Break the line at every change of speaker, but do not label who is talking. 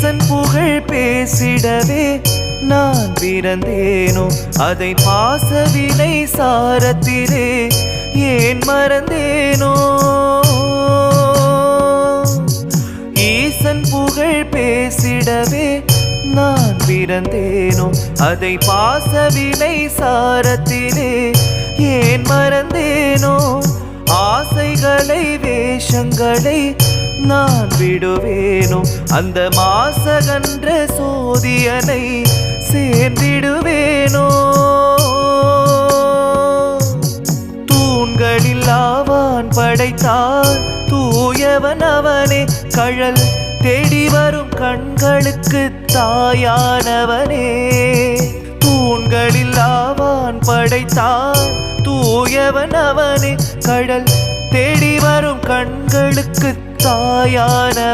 ஈசன் புகழ் பேசிடவே நான் பிறந்தேனோ அதை பாசவினை சாரத்திலே ஏன் மறந்தேனோ ஈசன் புகழ் பேசிடவே நான் பிறந்தேனோ அதை பாசவினை சாரத்திலே ஏன் மறந்தேனோ ஆசைகளை வேஷங்களை நான் விடுவேனோ அந்த மாசகன்ற சோதியனை சேர்ந்திடுவேனோ தூண்களில் ஆவான் படைத்தான் தூயவன் அவனே கழல் தேடி வரும் கண்களுக்கு தாயானவனே தூண்களில் ஆவான் படைத்தான் தூயவன் அவனே கடல் தேடி வரும் கண்களுக்கு தாயான